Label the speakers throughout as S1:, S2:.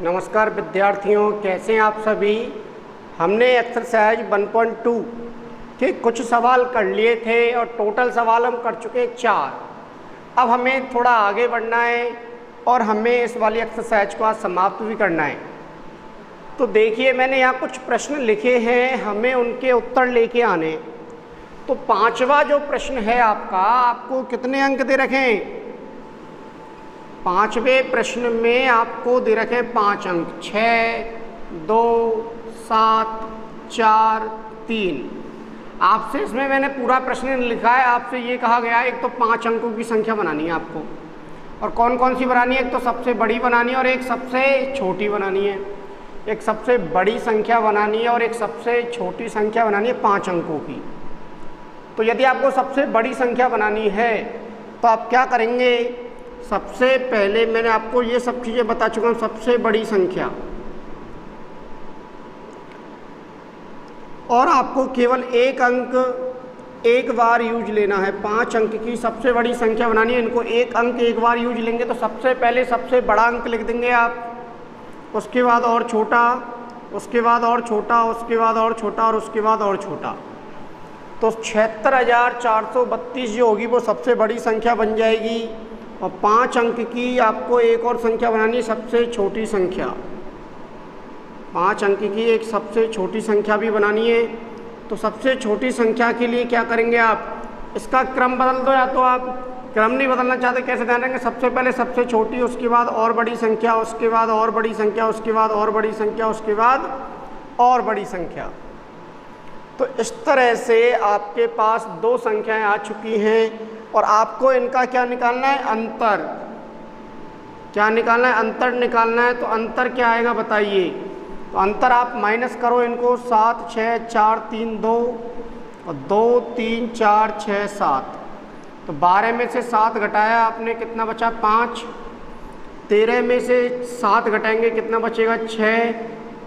S1: नमस्कार विद्यार्थियों, कैसे हैं आप सभी। हमने एक्सरसाइज 1.2 के कुछ सवाल कर लिए थे और टोटल सवाल हम कर चुके 4। अब हमें थोड़ा आगे बढ़ना है और हमें इस वाली एक्सरसाइज को आज समाप्त भी करना है। तो देखिए, मैंने यहाँ कुछ प्रश्न लिखे हैं, हमें उनके उत्तर लेके आने। तो 5वां जो प्रश्न है आपको कितने अंक दे रखे हैं? 5वें प्रश्न में आपको दे रखे 5 अंक, 6, 2, 7, 4, 3। आपसे इसमें मैंने पूरा प्रश्न लिखा है। आपसे ये कहा गया है एक तो 5 अंकों की संख्या बनानी है आपको, और कौन कौन सी बनानी है? एक तो सबसे बड़ी बनानी है और एक सबसे छोटी बनानी है। एक सबसे बड़ी संख्या बनानी है और एक सबसे छोटी संख्या बनानी है 5 अंकों की। तो यदि आपको सबसे बड़ी संख्या बनानी है तो आप क्या करेंगे? सबसे पहले मैंने आपको ये सब चीज़ें बता चुका हूँ। सबसे बड़ी संख्या, और आपको केवल एक अंक एक बार यूज लेना है। 5 अंक की सबसे बड़ी संख्या बनानी है, इनको एक अंक एक बार यूज लेंगे तो सबसे पहले सबसे बड़ा अंक लिख देंगे आप, उसके बाद और छोटा, उसके बाद और छोटा, उसके बाद और छोटा और उसके बाद और छोटा। तो 76,432 जो होगी वो सबसे बड़ी संख्या बन जाएगी। और 5 अंक की आपको एक और संख्या बनानी है, सबसे छोटी संख्या। 5 अंक की एक सबसे छोटी संख्या भी बनानी है। तो सबसे छोटी संख्या के लिए क्या करेंगे आप? इसका क्रम बदल दो, या तो आप क्रम नहीं बदलना चाहते, कैसे ध्यान रखेंगे? सबसे पहले सबसे छोटी, उसके बाद और बड़ी संख्या, उसके बाद और बड़ी संख्या, उसके बाद और बड़ी संख्या, उसके बाद और बड़ी संख्या। तो इस तरह से आपके पास 2 संख्याएं आ चुकी हैं और आपको इनका क्या निकालना है? अंतर। क्या निकालना है? अंतर निकालना है। तो अंतर क्या आएगा बताइए? तो अंतर आप माइनस करो इनको। 7, 6, 4, 3, 2 और 2, 3, 4, 6, 7। तो 12 में से 7 घटाया आपने, कितना बचा? 5। 13 में से 7 घटाएंगे, कितना बचेगा? 6।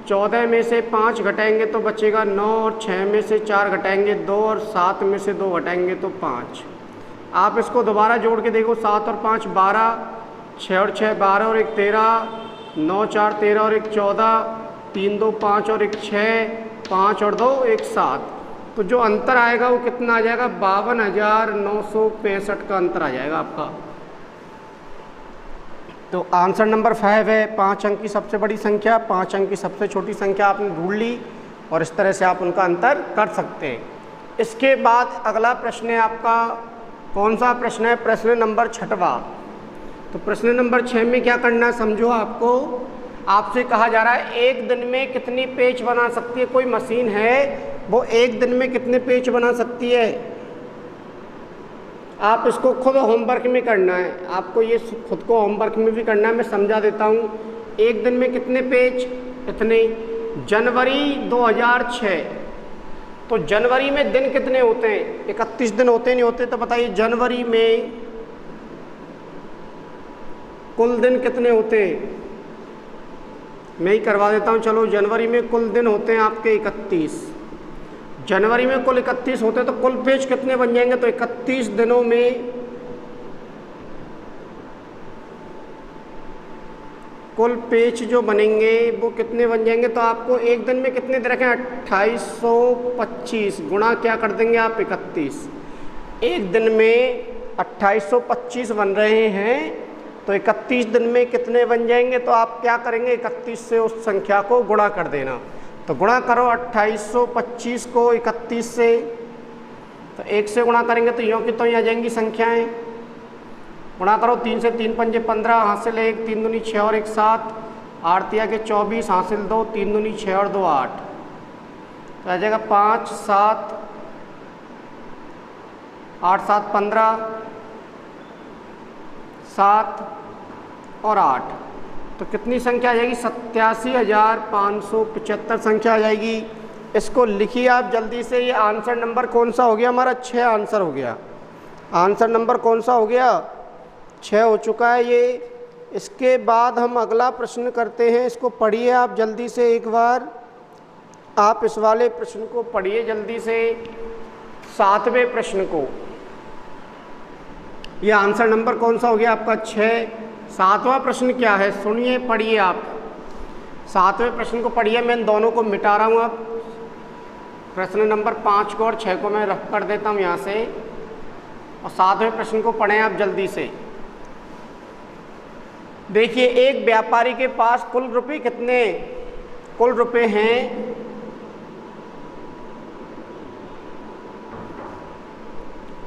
S1: 14 में से 5 घटाएंगे तो बचेगा 9, और 6 में से 4 घटाएंगे 2, और 7 में से 2 घटाएंगे तो 5। आप इसको दोबारा जोड़ के देखो। 7 और 5 12, 6 और 6 12 और 1 13, 9, 4 13 और 1 14, 3, 2 5 और 1 6, 5 और 2 1 7। तो जो अंतर आएगा वो कितना आ जाएगा? 52,965 का अंतर आ जाएगा आपका। तो आंसर नंबर 5 है। 5 अंक की सबसे बड़ी संख्या, 5 अंक की सबसे छोटी संख्या आपने ढूंढ ली, और इस तरह से आप उनका अंतर कर सकते हैं। इसके बाद अगला प्रश्न है आपका, कौन सा प्रश्न है? प्रश्न नंबर 6वां। तो प्रश्न नंबर 6 में क्या करना है समझो। आपसे कहा जा रहा है एक दिन में कितनी पेच बना सकती है? कोई मशीन है, वो एक दिन में कितने पेच बना सकती है? आप इसको खुद होमवर्क में करना है, आपको ये खुद को होमवर्क में भी करना है। मैं समझा देता हूँ। एक दिन में कितने पेज? इतने। जनवरी 2006। तो जनवरी में दिन कितने होते हैं? 31 दिन होते नहीं होते? तो बताइए जनवरी में कुल दिन कितने होते हैं? मैं ही करवा देता हूँ, चलो। जनवरी में कुल दिन होते हैं आपके 31। जनवरी में कुल 31 होते हैं, तो कुल पेज कितने बन जाएंगे? तो 31 दिनों में कुल पेज जो बनेंगे वो कितने बन जाएंगे? तो आपको एक दिन में कितने दे रखे हैं? 2825 गुणा क्या कर देंगे आप? 31। एक दिन में 2825 बन रहे हैं, तो 31 दिन में कितने बन जाएंगे? तो आप क्या करेंगे? 31 से उस संख्या को गुणा कर देना। तो गुणा करो 2825 को 31 से। तो 1 से गुणा करेंगे तो यों की तो ही आ जाएंगी संख्याएं। गुणा करो 3 से 3 पंजे 15, हासिल 1, 3 दूनी 6 और 1 7, 8 तिया के 24, हासिल 2, 3 दूनी 6 और 2 8। तो आ जाएगा 5, 7, 8, 7, 15, 7 और 8। तो कितनी संख्या आ जाएगी? 87,575 संख्या आ जाएगी। इसको लिखिए आप जल्दी से। ये आंसर नंबर कौन सा हो गया हमारा? 6 आंसर हो गया। आंसर नंबर कौन सा हो गया? 6 हो चुका है ये। इसके बाद हम अगला प्रश्न करते हैं। इसको पढ़िए आप जल्दी से एक बार। आप इस वाले प्रश्न को पढ़िए जल्दी से, 7वें प्रश्न को। ये आंसर नंबर कौन सा हो गया आपका? 6। 7वां प्रश्न क्या है? सुनिए, पढ़िए आप। 7वें प्रश्न को पढ़िए, मैं इन दोनों को मिटा रहा हूँ अब। प्रश्न नंबर 5 को और 6 को मैं रफ कर देता हूँ यहाँ से, और 7वें प्रश्न को पढ़ें आप जल्दी से। देखिए, एक व्यापारी के पास कुल रुपए कितने, कुल रुपए हैं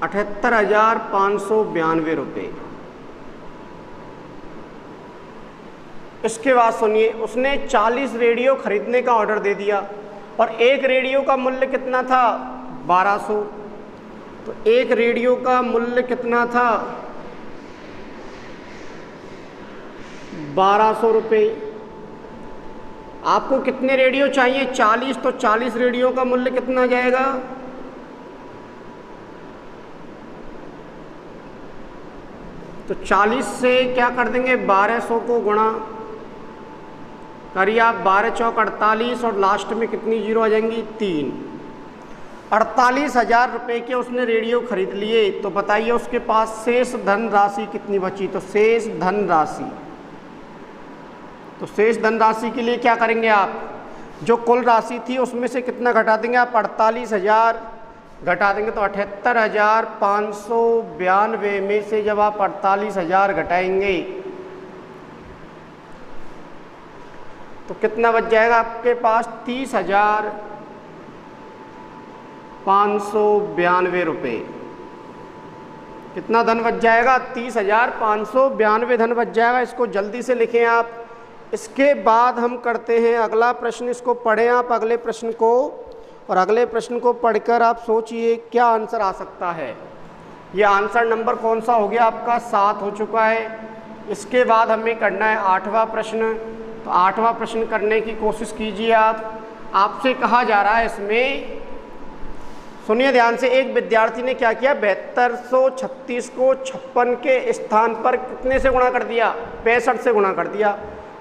S1: 78,592 रुपये। इसके बाद सुनिए, उसने 40 रेडियो खरीदने का ऑर्डर दे दिया और एक रेडियो का मूल्य कितना था 1200। तो एक रेडियो का मूल्य कितना था 1200 रुपये। आपको कितने रेडियो चाहिए 40, तो 40 रेडियो का मूल्य कितना जाएगा, तो 40 से क्या कर देंगे 1200 को गुणा करिए आप, 12 चौक 48 और लास्ट में कितनी जीरो आ जाएंगी 3। 48,000 रुपये के उसने रेडियो खरीद लिए। तो बताइए उसके पास शेष धन राशि कितनी बची। तो शेष धन राशि, तो शेष धन राशि के लिए क्या करेंगे आप, जो कुल राशि थी उसमें से कितना घटा देंगे आप, 48,000 घटा देंगे तो 78,592 में से जब आप 48,000 घटाएंगे तो कितना बच जाएगा आपके पास 30,592 रुपये। कितना धन बच जाएगा 30,592 धन बच जाएगा। इसको जल्दी से लिखें आप। इसके बाद हम करते हैं अगला प्रश्न। इसको पढ़ें आप अगले प्रश्न को, और अगले प्रश्न को पढ़कर आप सोचिए क्या आंसर आ सकता है। ये आंसर नंबर कौन सा हो गया आपका 7 हो चुका है। इसके बाद हमें करना है 8वां प्रश्न। तो 8वां प्रश्न करने की कोशिश कीजिए आप। आपसे कहा जा रहा है इसमें, सुनिए ध्यान से, एक विद्यार्थी ने क्या किया 7236 को 56 के स्थान पर कितने से गुणा कर दिया, 65 से गुणा कर दिया।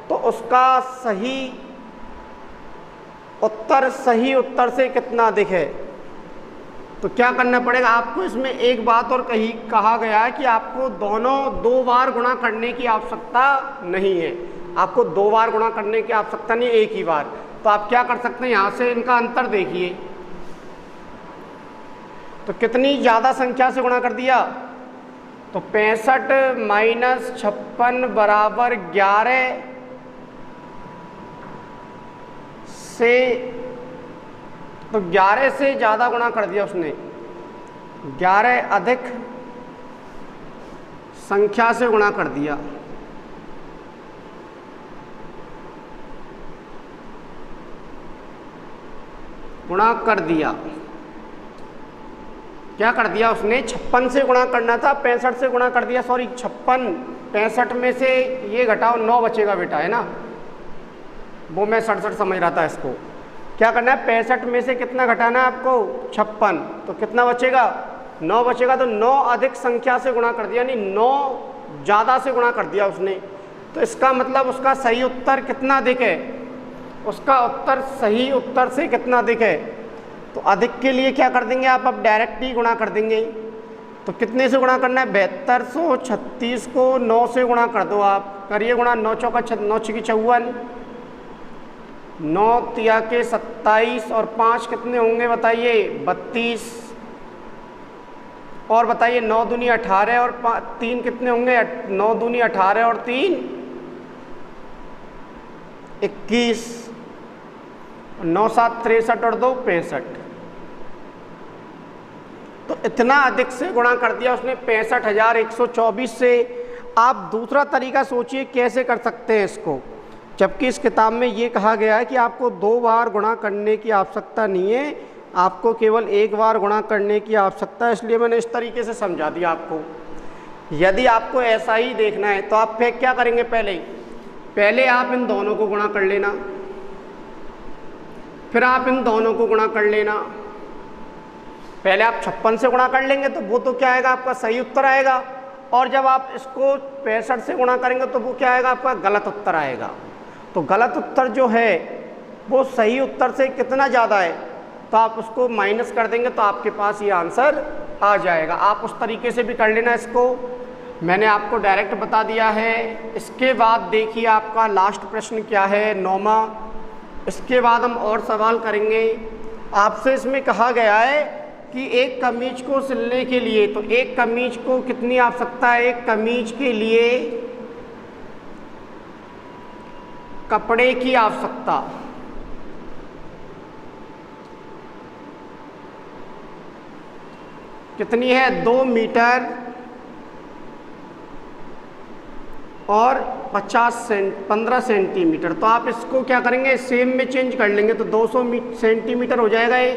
S1: तो उसका सही उत्तर से कितना अधिक है। तो क्या करना पड़ेगा आपको, इसमें एक बात और कहा गया है कि आपको दोनों 2 बार गुणा करने की आवश्यकता नहीं है। आपको 2 बार गुणा करने की आवश्यकता नहीं, एक ही बार। तो आप क्या कर सकते हैं, यहाँ से इनका अंतर देखिए। तो कितनी ज़्यादा संख्या से गुणा कर दिया, तो 65 माइनस 56 बराबर 11 से, तो 11 से ज़्यादा गुणा कर दिया उसने, 11 अधिक संख्या से गुणा कर दिया। गुणा कर दिया, क्या कर दिया उसने 56 से गुणा करना था, 65 से गुणा कर दिया। सॉरी 56, 65 में से ये घटाओ 9 बचेगा बेटा, है ना, वो मैं 67 समझ रहा था। इसको क्या करना है, 65 में से कितना घटाना है आपको 56, तो कितना बचेगा 9 बचेगा। तो 9 अधिक संख्या से गुणा कर दिया, यानी 9 ज़्यादा से गुणा कर दिया उसने। तो इसका मतलब उसका सही उत्तर कितना अधिक है, उसका उत्तर सही उत्तर से कितना अधिक है। तो अधिक के लिए क्या कर देंगे आप, अब डायरेक्ट ही गुणा कर देंगे। तो कितने से गुणा करना है, 7236 को 9 से गुणा कर दो आप, करिए गुणा, 9 चौका 9 छक्के 54, 9 तिया के 27 और 5 कितने होंगे बताइए 32, और बताइए 9 दूनी 18 और 3 कितने होंगे, 9 दूनी 18 और 3 21, 9 7 63 और 2 65। तो इतना अधिक से गुणा कर दिया उसने 65,124 से। आप दूसरा तरीका सोचिए कैसे कर सकते हैं इसको, जबकि इस किताब में ये कहा गया है कि आपको 2 बार गुणा करने की आवश्यकता नहीं है, आपको केवल 1 बार गुणा करने की आवश्यकता है। इसलिए मैंने इस तरीके से समझा दिया आपको। यदि आपको ऐसा ही देखना है तो आप फिर क्या करेंगे, पहले आप इन दोनों को गुणा कर लेना, फिर आप इन दोनों को गुणा कर लेना। पहले आप 56 से गुणा कर लेंगे तो वो तो क्या आएगा आपका सही उत्तर आएगा, और जब आप इसको 65 से गुणा करेंगे तो वो क्या आएगा आपका गलत उत्तर आएगा। तो गलत उत्तर जो है वो सही उत्तर से कितना ज़्यादा है, तो आप उसको माइनस कर देंगे तो आपके पास ये आंसर आ जाएगा। आप उस तरीके से भी कर लेना इसको। मैंने आपको डायरेक्ट बता दिया है। इसके बाद देखिए आपका लास्ट प्रश्न क्या है, 9वां। इसके बाद हम और सवाल करेंगे आपसे। इसमें कहा गया है कि एक कमीज को सिलने के लिए, तो एक कमीज को कितनी आवश्यकता है, एक कमीज के लिए कपड़े की आवश्यकता कितनी है, 2 मीटर और 15 सेंटीमीटर। तो आप इसको क्या करेंगे, सेम में चेंज कर लेंगे, तो 200 सेंटीमीटर हो जाएगा ये,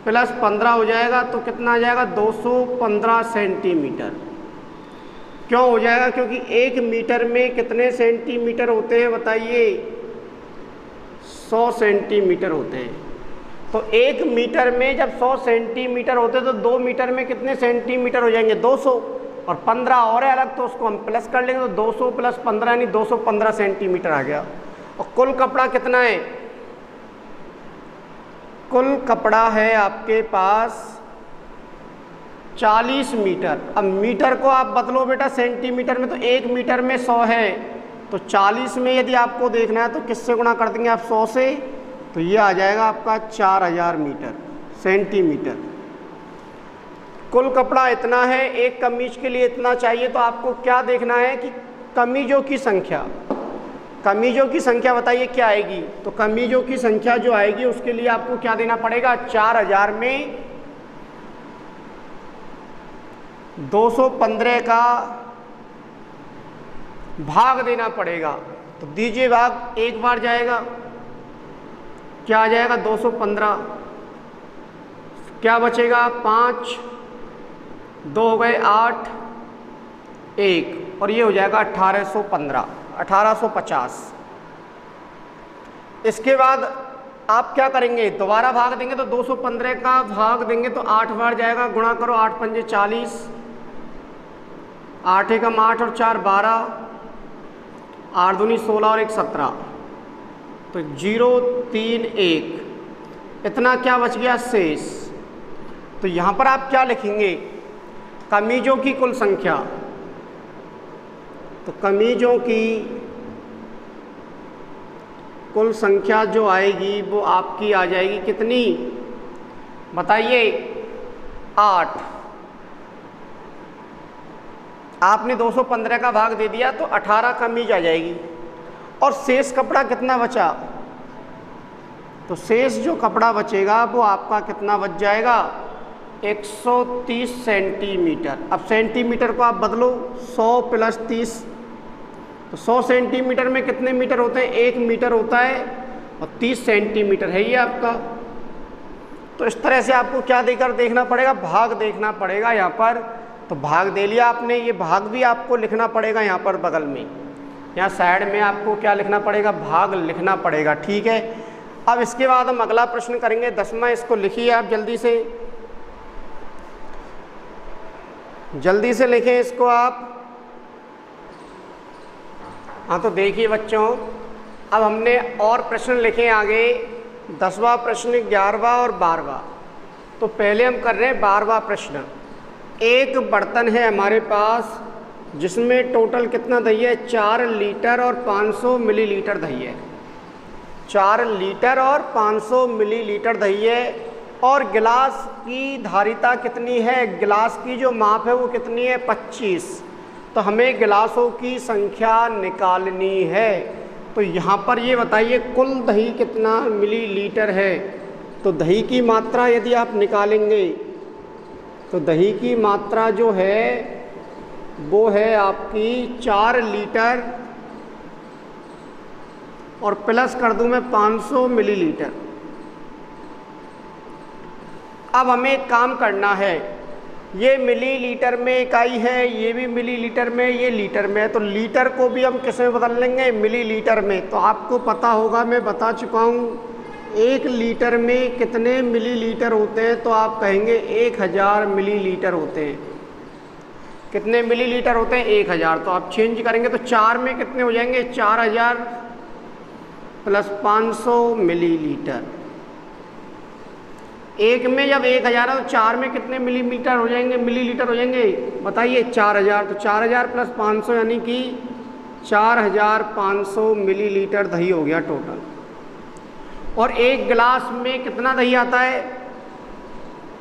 S1: प्लस 15 हो जाएगा, तो कितना आ जाएगा, 215 सेंटीमीटर। क्यों हो जाएगा, क्योंकि 1 मीटर में कितने सेंटीमीटर होते हैं बताइए, 100 सेंटीमीटर होते हैं। तो 1 मीटर में जब 100 सेंटीमीटर होते हैं तो 2 मीटर में कितने सेंटीमीटर हो जाएंगे, 200, और 15 और है अलग, तो उसको हम प्लस कर लेंगे, तो 200 प्लस 15 यानी 215 सेंटीमीटर आ गया। और कुल कपड़ा कितना है, कुल कपड़ा है आपके पास 40 मीटर। अब मीटर को आप बदलो बेटा सेंटीमीटर में, तो 1 मीटर में 100 है, तो 40 में यदि आपको देखना है तो किससे गुणा कर देंगे आप, 100 से, तो ये आ जाएगा आपका 4000 मीटर सेंटीमीटर। कुल कपड़ा इतना है, एक कमीज के लिए इतना चाहिए। तो आपको क्या देखना है कि कमीजों की संख्या, कमीजों की संख्या बताइए क्या आएगी। तो कमीजों की संख्या जो आएगी उसके लिए आपको क्या देना पड़ेगा, 4000 में 215 का भाग देना पड़ेगा। तो दीजिए भाग, एक बार जाएगा, क्या आ जाएगा, 215, क्या बचेगा, 5, 2 हो गए 8, 1, और ये हो जाएगा 1850। इसके बाद आप क्या करेंगे, दोबारा भाग देंगे, तो 215 का भाग देंगे तो 8 बार जाएगा, गुणा करो, 8 पंजे 40, 8 एकम 8 और 4 12, 8 दूनी 16 और 1 17, तो 0 3 1, इतना क्या बच गया शेष। तो यहाँ पर आप क्या लिखेंगे, कमीजों की कुल संख्या। तो कमीजों की कुल संख्या जो आएगी वो आपकी आ जाएगी कितनी बताइए, 8। आपने 215 का भाग दे दिया तो 18 कमीज आ जाएगी। और शेष कपड़ा कितना बचा, तो शेष जो कपड़ा बचेगा वो आपका कितना बच जाएगा, 130 सेंटीमीटर। अब सेंटीमीटर को आप बदलो, 100 प्लस 30, तो 100 सेंटीमीटर में कितने मीटर होते हैं, 1 मीटर होता है, और 30 सेंटीमीटर है ये आपका। तो इस तरह से आपको क्या देकर देखना पड़ेगा, भाग देखना पड़ेगा यहाँ पर। तो भाग दे लिया आपने, ये भाग भी आपको लिखना पड़ेगा यहाँ पर बगल में, यहाँ साइड में आपको क्या लिखना पड़ेगा, भाग लिखना पड़ेगा, ठीक है। अब इसके बाद हम अगला प्रश्न करेंगे 10वां, इसको लिखिए आप जल्दी से, जल्दी से लिखें इसको आप। हाँ तो देखिए बच्चों, अब हमने और प्रश्न लिखे आगे, 10वां प्रश्न, 11वां और 12वां। तो पहले हम कर रहे हैं 12वां प्रश्न। एक बर्तन है हमारे पास जिसमें टोटल कितना दही है, 4 लीटर और 500 मिलीलीटर दही है। 4 लीटर और 500 मिलीलीटर दही है। और गिलास की धारिता कितनी है, गिलास की जो माप है वो कितनी है, 25। तो हमें गिलासों की संख्या निकालनी है। तो यहाँ पर ये बताइए कुल दही कितना मिलीलीटर है। तो दही की मात्रा यदि आप निकालेंगे तो दही की मात्रा जो है वो है आपकी 4 लीटर और प्लस कर दूं मैं 500 मिलीलीटर। अब हमें एक काम करना है, ये मिलीलीटर में इकाई है, ये भी मिलीलीटर में, ये लीटर में है, तो लीटर को भी हम किस में बदल लेंगे, मिलीलीटर में। तो आपको पता होगा, मैं बता चुका हूँ, 1 लीटर में कितने मिलीलीटर होते हैं, तो आप कहेंगे 1000 मिलीलीटर होते हैं। कितने मिलीलीटर होते हैं, 1000। तो आप चेंज करेंगे तो 4 में कितने हो जाएंगे, 4000 प्लस 500 मिलीलीटर। एक में जब 1000 है तो 4 में कितने मिलीमीटर हो जाएंगे, मिलीलीटर हो जाएंगे बताइए? 4000। तो 4000 प्लस 500 यानी कि 4500 मिलीलीटर दही हो गया टोटल। और एक गिलास में कितना दही आता है?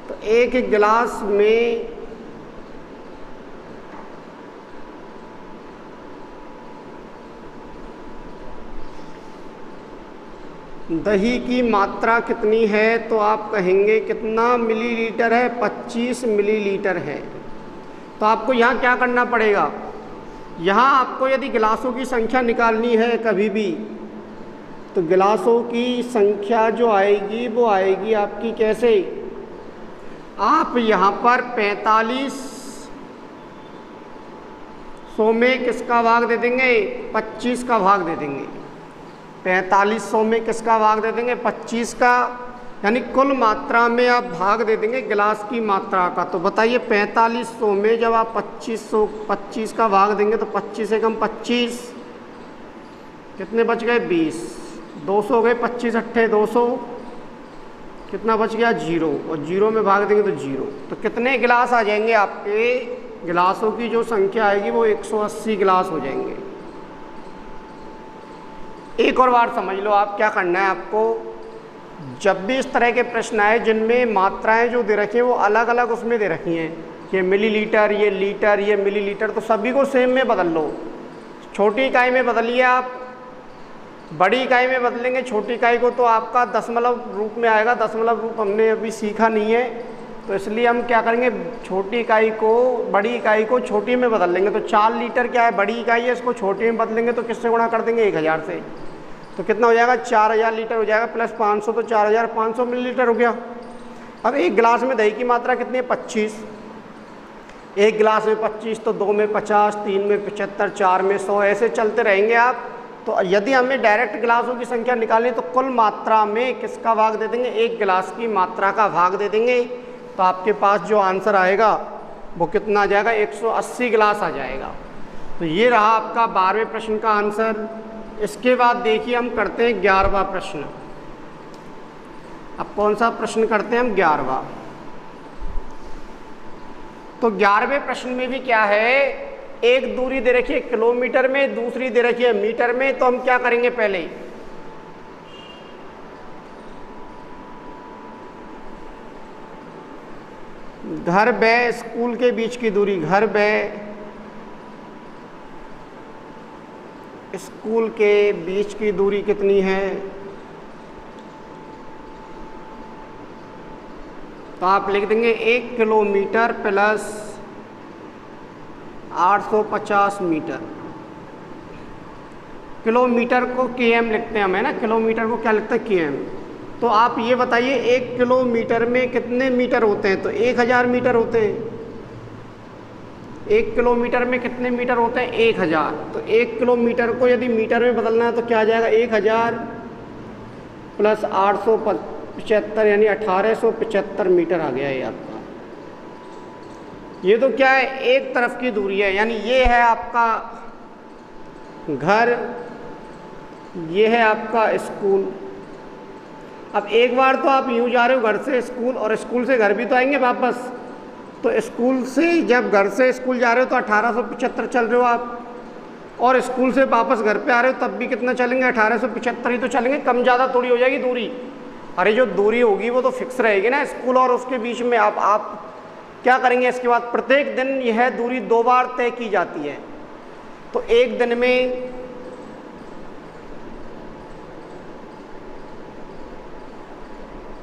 S1: तो एक गिलास में दही की मात्रा कितनी है? तो आप कहेंगे कितना मिलीलीटर है? 25 मिलीलीटर है। तो आपको यहाँ क्या करना पड़ेगा? यहाँ आपको यदि गिलासों की संख्या निकालनी है कभी भी, तो गिलासों की संख्या जो आएगी वो आएगी आपकी कैसे? आप यहाँ पर 4500 में किसका भाग दे देंगे? 25 का भाग दे देंगे। 4500 में किसका भाग दे देंगे? 25 का, यानी कुल मात्रा में आप भाग दे देंगे गिलास की मात्रा का। तो बताइए 4500 में जब आप 25 का भाग देंगे तो 25 से कम 25, कितने बच गए? 20। 200 हो गए, 25 अट्ठे 200, कितना बच गया? 0। और 0 में भाग देंगे तो 0। तो कितने गिलास आ जाएंगे आपके? गिलासों की जो संख्या आएगी वो 180 गिलास हो जाएंगे। एक और बार समझ लो, आप क्या करना है आपको, जब भी इस तरह के प्रश्न आए जिनमें मात्राएं जो दे रखी हैं वो अलग अलग उसमें दे रखी हैं, ये मिलीलीटर, ये लीटर, ये मिलीलीटर, तो सभी को सेम में बदल लो। छोटी इकाई में बदलिए आप, बड़ी इकाई में बदलेंगे छोटी इकाई को तो आपका दशमलव रूप में आएगा। दशमलव रूप हमने अभी सीखा नहीं है, तो इसलिए हम क्या करेंगे, छोटी इकाई को बड़ी इकाई को छोटी में बदल लेंगे। तो 4 लीटर क्या है? बड़ी इकाई है, इसको छोटी में बदलेंगे तो किससे गुणा कर देंगे? 1000 से। तो कितना हो जाएगा? 4000 लीटर हो जाएगा, प्लस 500 तो 4500 मिलीलीटर हो गया। अब एक गिलास में दही की मात्रा कितनी है? 25। एक गिलास में 25, तो 2 में 50, 3 में 75, 4 में 100, ऐसे चलते रहेंगे आप। तो यदि हमें डायरेक्ट गिलासों की संख्या निकालनी तो कुल मात्रा में किसका भाग दे देंगे? एक गिलास की मात्रा का भाग दे देंगे। तो आपके पास जो आंसर आएगा वो कितना आ जाएगा? 180 गिलास आ जाएगा। तो ये रहा आपका 12वें प्रश्न का आंसर। इसके बाद देखिए हम करते हैं 11वां प्रश्न। अब कौन सा प्रश्न करते हैं हम? 11वां। तो 11वें प्रश्न में भी क्या है, एक दूरी दे रखी है किलोमीटर में, दूसरी दे रखी है मीटर में। तो हम क्या करेंगे, पहले घर व स्कूल के बीच की दूरी, घर व स्कूल के बीच की दूरी कितनी है? तो आप लिख देंगे 1 किलोमीटर प्लस 850 मीटर। किलोमीटर को km लिखते हैं हम, है ना, किलोमीटर को क्या लिखते हैं? km। तो आप ये बताइए 1 किलोमीटर में कितने मीटर होते हैं? तो 1000 मीटर होते हैं। 1 किलोमीटर में कितने मीटर होते हैं? 1000। तो 1 किलोमीटर को यदि मीटर में बदलना है तो क्या आ जाएगा? 1000 प्लस 875 यानी 1875 मीटर आ गया ये आपका। ये तो क्या है, एक तरफ की दूरी है, यानी ये है आपका घर, ये है आपका स्कूल। अब एक बार तो आप यूँ जा रहे हो घर से स्कूल, और स्कूल से घर भी तो आएंगे वापस। तो स्कूल से जब घर से स्कूल जा रहे हो तो 1875 चल रहे हो आप, और स्कूल से वापस घर पे आ रहे हो तब भी कितना चलेंगे? 1875 ही तो चलेंगे, कम ज़्यादा थोड़ी हो जाएगी दूरी। अरे जो दूरी होगी वो तो फिक्स रहेगी ना स्कूल और उसके बीच में। अब आप क्या करेंगे इसके बाद? प्रत्येक दिन यह दूरी 2 बार तय की जाती है। तो एक दिन में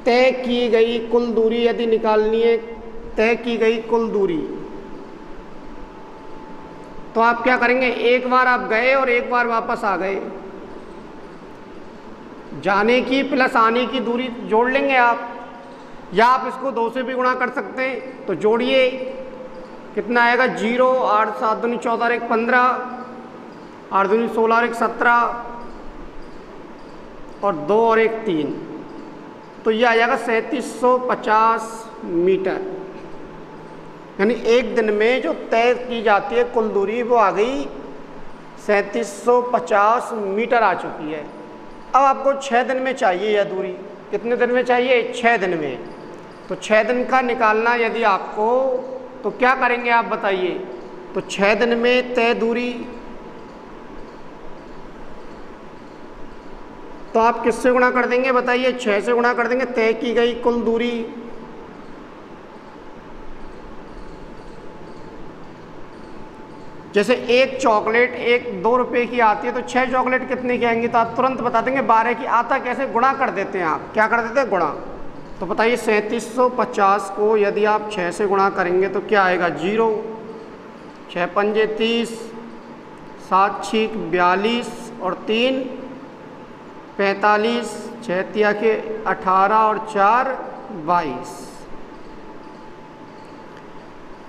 S1: तय की गई कुल दूरी यदि निकालनी है, तय की गई कुल दूरी, तो आप क्या करेंगे? एक बार आप गए और एक बार वापस आ गए, जाने की प्लस आने की दूरी जोड़ लेंगे आप, या आप इसको 2 से भी गुणा कर सकते हैं। तो जोड़िए, कितना आएगा? 0, 8, 7 दूनी 14 और 1 15, 8 दूनी 16 और 1 17, और 2 और 1 3। तो ये आ जाएगा 3750 मीटर। यानी एक दिन में जो तय की जाती है कुल दूरी वो आ गई 3750 मीटर आ चुकी है। अब आपको 6 दिन में चाहिए यह दूरी। कितने दिन में चाहिए? 6 दिन में। तो 6 दिन का निकालना यदि आपको, तो क्या करेंगे आप बताइए। तो 6 दिन में तय दूरी, तो आप किससे गुणा कर देंगे बताइए, 6 से गुणा कर देंगे, तय की गई कुल दूरी। जैसे एक चॉकलेट 2 रुपए की आती है, तो 6 चॉकलेट कितने की आएंगी, तो आप तुरंत बता देंगे 12 की। आता कैसे, गुणा कर देते हैं आप, क्या कर देते हैं, गुणा। तो बताइए 3750 को यदि आप 6 से गुणा करेंगे तो क्या आएगा, 0। 6 पंजे 30, 7 छीक 42 और 3 45, 6 तिया के 18 और 4 22।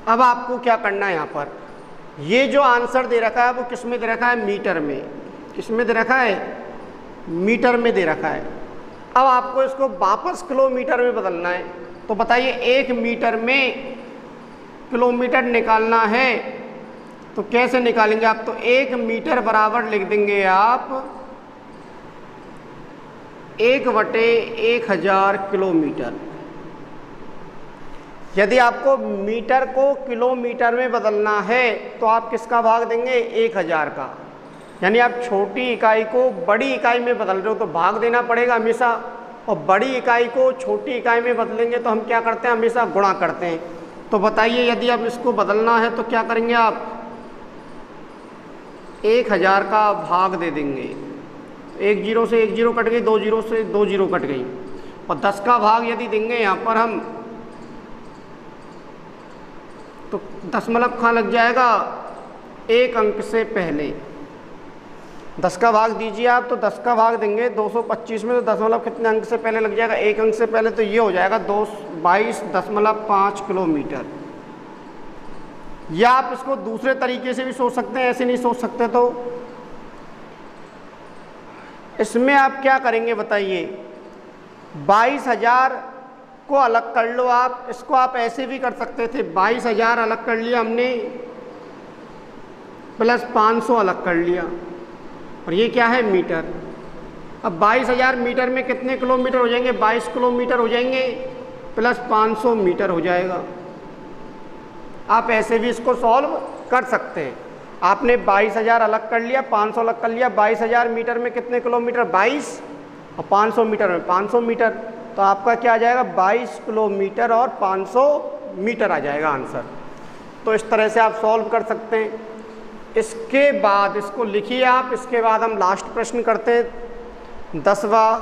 S1: अब आपको क्या करना है, यहाँ पर ये जो आंसर दे रखा है वो किस में दे रखा है, मीटर में। किस में दे रखा है, मीटर में दे रखा है। अब आपको इसको वापस किलोमीटर में बदलना है। तो बताइए 1 मीटर में किलोमीटर निकालना है तो कैसे निकालेंगे आप। तो 1 मीटर बराबर लिख देंगे आप 1/1000 किलोमीटर। यदि आपको मीटर को किलोमीटर में बदलना है तो आप किसका भाग देंगे, 1000 का। यानी आप छोटी इकाई को बड़ी इकाई में बदल रहे हो तो भाग देना पड़ेगा हमेशा, और बड़ी इकाई को छोटी इकाई में बदलेंगे तो हम क्या करते हैं, हमेशा गुणा करते हैं। तो बताइए यदि अब इसको बदलना है तो क्या करेंगे आप, 1000 का भाग दे देंगे। 1 0 से 1 0 कट गई, 2 0 से 2 0 कट गई, और 10 का भाग यदि देंगे यहाँ पर हम, तो दशमलव कहाँ लग जाएगा, 1 अंक से पहले। 10 का भाग दीजिए आप, तो 10 का भाग देंगे 225 में, तो दशमलव कितने अंक से पहले लग जाएगा, 1 अंक से पहले। तो ये हो जाएगा 22.5 किलोमीटर। या आप इसको दूसरे तरीके से भी सोच सकते हैं, ऐसे नहीं सोच सकते तो इसमें आप क्या करेंगे बताइए, 22,000 को अलग कर लो आप। इसको आप ऐसे भी कर सकते थे, 22,000 अलग कर लिया हमने, प्लस 500 अलग कर लिया, और ये क्या है, मीटर। अब 22,000 मीटर में कितने किलोमीटर हो जाएंगे, 22 किलोमीटर हो जाएंगे, प्लस 500 मीटर हो जाएगा। आप ऐसे भी इसको सॉल्व कर सकते हैं। आपने 22,000 अलग कर लिया, 500 अलग कर लिया, 22,000 मीटर में कितने किलोमीटर, 22, और 500 मीटर में 500 मीटर, तो आपका क्या आ जाएगा, 22 किलोमीटर और 500 मीटर आ जाएगा आंसर। तो इस तरह से आप सॉल्व कर सकते हैं। इसके बाद इसको लिखिए आप, इसके बाद हम लास्ट प्रश्न करते हैं 10वां।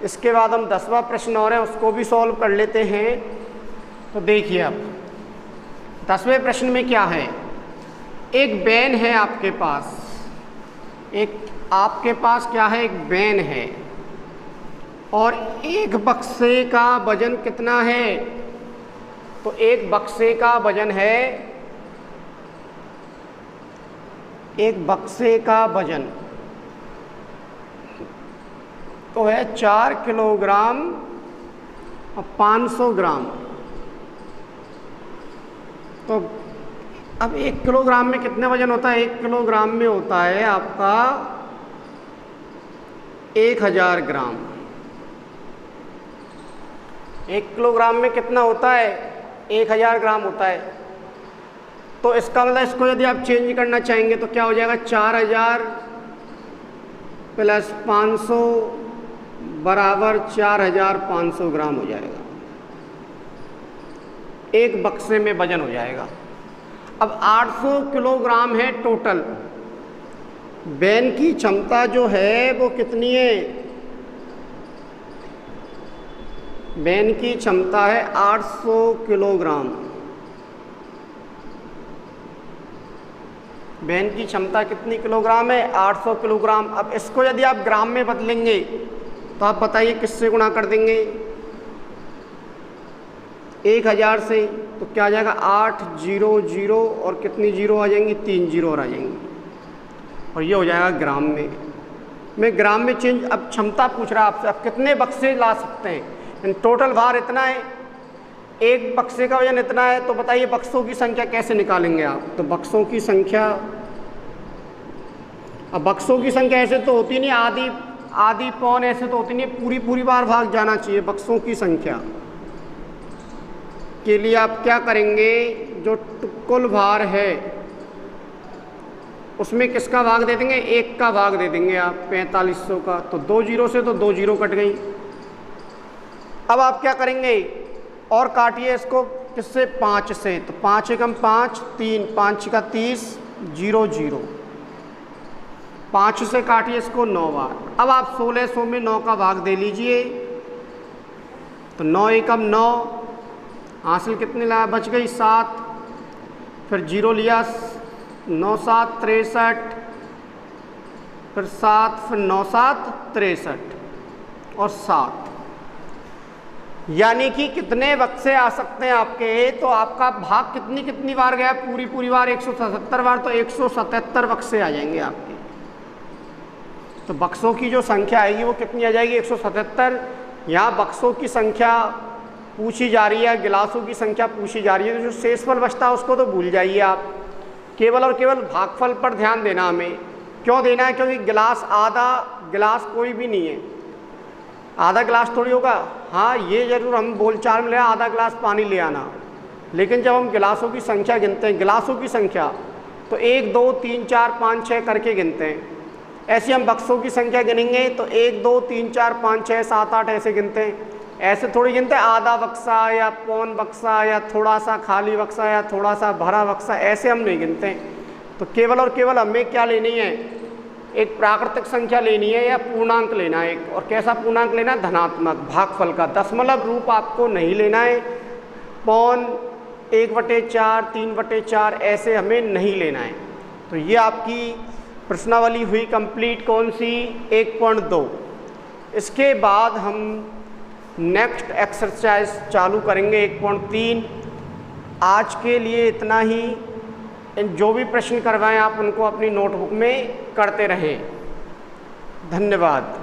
S1: इसके बाद हम 10वां प्रश्न और है उसको भी सॉल्व कर लेते हैं। तो देखिए अब 10वें प्रश्न में क्या है, एक वैन है आपके पास, आपके पास क्या है, एक वैन है, और एक बक्से का वजन कितना है। तो एक बक्से का वजन है, एक बक्से का वजन तो है 4 किलोग्राम और 500 ग्राम। तो अब 1 किलोग्राम में कितने वजन होता है, 1 किलोग्राम में होता है आपका 1000 ग्राम। 1 किलोग्राम में कितना होता है, 1000 ग्राम होता है। तो इसका मतलब इसको यदि आप चेंज करना चाहेंगे तो क्या हो जाएगा, 4000 प्लस 500 बराबर 4500 ग्राम हो जाएगा। एक बक्से में वजन हो जाएगा। अब 800 किलोग्राम है टोटल। वैन की क्षमता जो है वो कितनी है, वैन की क्षमता है 800 किलोग्राम। वैन की क्षमता कितनी किलोग्राम है, 800 किलोग्राम। अब इसको यदि आप ग्राम में बदलेंगे तो आप बताइए किससे गुणा कर देंगे, 1000 से। तो क्या आ जाएगा, 800 और कितनी जीरो आ जाएंगी, 3 जीरो और आ जाएंगी, और ये हो जाएगा ग्राम में। मैं ग्राम में चेंज, अब क्षमता पूछ रहा है आपसे, आप कितने बक्से ला सकते हैं, टोटल भार इतना है, एक बक्से का वजन इतना है। तो बताइए बक्सों की संख्या कैसे निकालेंगे आप। तो बक्सों की संख्या, अब बक्सों की संख्या ऐसे तो होती नहीं, आधी पौन ऐसे तो होती नहीं, पूरी बार भाग जाना चाहिए बक्सों की संख्या। के लिए आप क्या करेंगे, जो कुल भार है उसमें किसका भाग दे देंगे, 1 का भाग दे देंगे आप 4500 का। तो 2 जीरो से तो 2 जीरो कट गई। अब आप क्या करेंगे, और काटिए इसको किससे, 5 से। तो 5 एकम 5, 3, 5 का 30, 0 0। 5 से काटिए इसको 9 बार। अब आप 1600 में 9 का भाग दे लीजिए। तो 9 एकम 9, हासिल कितने लाया, बच गई 7। फिर 0 लिया, 9 7 63, फिर 7, फिर 9 7 63 और 7। यानी कि कितने बक्से आ सकते हैं आपके, तो आपका भाग कितनी बार गया, पूरी बार 177 बार, तो 177 बक्से आ जाएंगे आपके। तो बक्सों की जो संख्या आएगी वो कितनी आ जाएगी, 177। यहाँ बक्सों की संख्या पूछी जा रही है, गिलासों की संख्या पूछी जा रही है, तो जो शेषफल बचता है उसको तो भूल जाइए आप, केवल और केवल भागफल पर ध्यान देना हमें। क्यों देना है, क्योंकि गिलास, आधा गिलास कोई भी नहीं है, आधा गिलास थोड़ी होगा। हाँ, ये जरूर हम बोलचाल में ले आधा गिलास पानी ले आना, लेकिन जब हम गिलासों की संख्या गिनते हैं, गिलासों की संख्या, तो 1 2 3 4 5 6 करके गिनते हैं। ऐसे हम बक्सों की संख्या गिनेंगे तो 1 2 3 4 5 6 7 8 ऐसे गिनते हैं। ऐसे थोड़ी गिनते हैं आधा बक्सा या पौन बक्सा या थोड़ा सा खाली बक्सा या थोड़ा सा भरा बक्सा, ऐसे हम नहीं गिनते हैं। तो केवल और केवल हमें क्या लेनी है, एक प्राकृतिक संख्या लेनी है या पूर्णांक लेना है एक। और कैसा पूर्णांक लेना है, धनात्मक भागफल का। दशमलव रूप आपको नहीं लेना है, पौन 1/4 3/4 ऐसे हमें नहीं लेना है। तो ये आपकी प्रश्नावली हुई कंप्लीट, कौन सी, 1.2। इसके बाद हम नेक्स्ट एक्सरसाइज चालू करेंगे 1.3। आज के लिए इतना ही। जो भी प्रश्न करवाएं आप उनको अपनी नोटबुक में करते रहें। धन्यवाद।